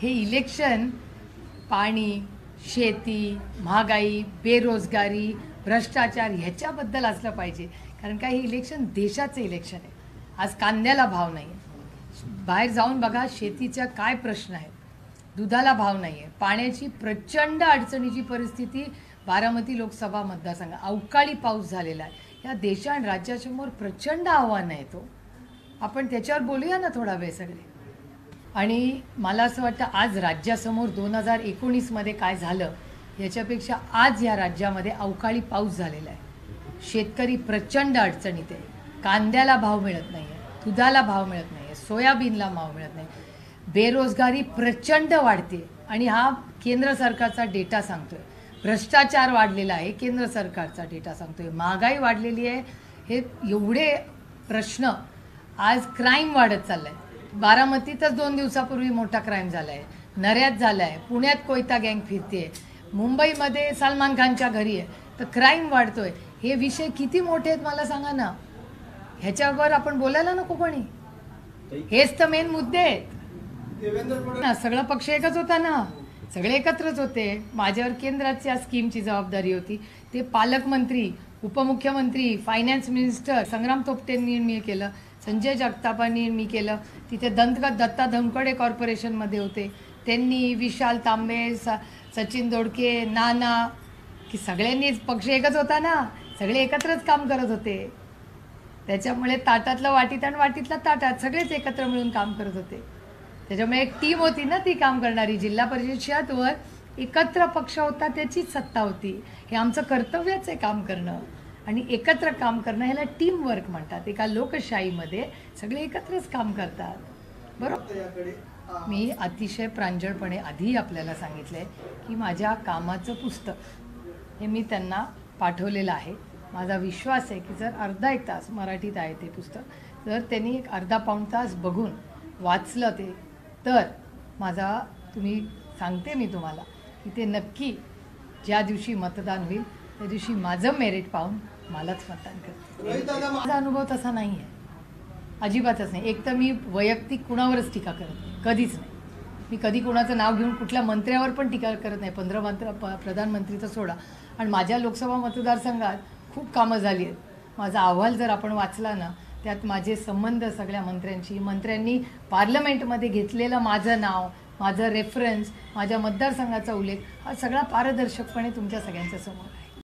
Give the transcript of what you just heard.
हे इलेक्शन पाणी, शेती, महागाई, बेरोजगारी, भ्रष्टाचार ह्याच्याबद्दल असलं पाहिजे. कारण काय, हे इलेक्शन देशाचं इलेक्शन आहे. आज कांद्याला भाव नाही आहे, बाहेर जाऊन बघा शेतीच्या काय प्रश्न आहेत, दुधाला भाव नाही आहे, पाण्याची प्रचंड अडचणीची परिस्थिती बारामती लोकसभा मतदारसंघ, अवकाळी पाऊस झालेला आहे. या देशा आणि राज्यासमोर प्रचंड आव्हान आहे. तो आपण त्याच्यावर बोलूया ना थोडा वेळ सगळे. आणि मला असं वाटतं आज राज्यासमोर 2019मध्ये काय झालं याच्यापेक्षा आज या राज्यामध्ये अवकाळी पाऊस झालेला आहे. शेतकरी प्रचंड अडचणीत आहे. कांद्याला भाव मिळत नाही आहे, दुधाला भाव मिळत नाही आहे, सोयाबीनला भाव मिळत नाही, बेरोजगारी प्रचंड वाढते आणि हा केंद्र सरकारचा डेटा सांगतोय. भ्रष्टाचार वाढलेला आहे, केंद्र सरकारचा डेटा सांगतोय. महागाई वाढलेली आहे. हे एवढे प्रश्न, आज क्राईम वाढत चाललाय. बारामतीतच 2 दिवसापूर्वी मोठा क्राईम झाला आहे, नऱ्यात झाला आहे, पुण्यात कोयता गँग फिरते, मुंबईमध्ये सलमान खानच्या घरी आहे. तर क्राईम वाढतोय. हे विषय किती मोठे आहेत मला सांगा ना. ह्याच्यावर आपण बोलायला नको कोणी. हेच तर मेन मुद्दे आहेत. सगळा पक्ष एकच होता ना, सगळे एकत्रच होते. माझ्यावर केंद्राच्या स्कीमची जबाबदारी होती. ते पालकमंत्री, उपमुख्यमंत्री, फायनान्स मिनिस्टर संग्राम थोपटेंनी मी केलं, संजय जगतापांनी मी केलं. तिथे दत्ता धनकवडे कॉर्पोरेशनमध्ये होते त्यांनी, विशाल तांबे, सचिन दोडके, नाना, की सगळ्यांनीच, पक्ष एकच होता ना, सगळे एकत्रच काम करत होते. त्याच्यामुळे ताटातलं वाटीत आणि वाटीतलं ताटात सगळेच एकत्र मिळून काम करत होते. त्याच्यामुळे एक टीम होती ना ती काम करणारी. जिल्हा परिषदेवर एकत्र पक्ष होता, त्याचीच सत्ता होती. हे आमचं कर्तव्यच आहे काम करणं आणि एकत्र काम करणं. ह्याला टीम वर्क म्हणतात. एका लोकशाहीमध्ये सगळे एकत्रच काम करतात. बरोबर. मी अतिशय प्रांजळपणे आधी आपल्याला सांगितलंय की माझ्या कामाचं पुस्तक हे मी त्यांना पाठवलेलं आहे. माझा विश्वास आहे की जर अर्धा एक तास, मराठीत आहे ते पुस्तक, जर त्यांनी एक अर्धा पाऊण तास बघून वाचलं ते, तर माझा, तुम्ही सांगते मी तुम्हाला की ते नक्की ज्या दिवशी मतदान होईल त्या दिवशी माझं मेरिट पाहून मलाच मतदान करते. माझा अनुभव तसा नाही आहे, अजिबातच नाही. एक तर मी वैयक्तिक कुणावरच टीका करत नाही, कधीच नाही. मी कधी कुणाचं नाव घेऊन कुठल्या मंत्र्यावर पण टीका करत नाही. 15 प्रधानमंत्रीचं सोडा. आणि माझ्या लोकसभा मतदारसंघात खूप कामं झाली आहेत. माझा अहवाल जर आपण वाचला ना, त्यात माझे संबंध सगळ्या मंत्र्यांशी, मंत्र्यांनी पार्लमेंटमध्ये घेतलेलं माझं नाव, माझं रेफरन्स, माझ्या मतदारसंघाचा उल्लेख, हा सगळा पारदर्शकपणे तुमच्या सगळ्यांच्या समोर आहे.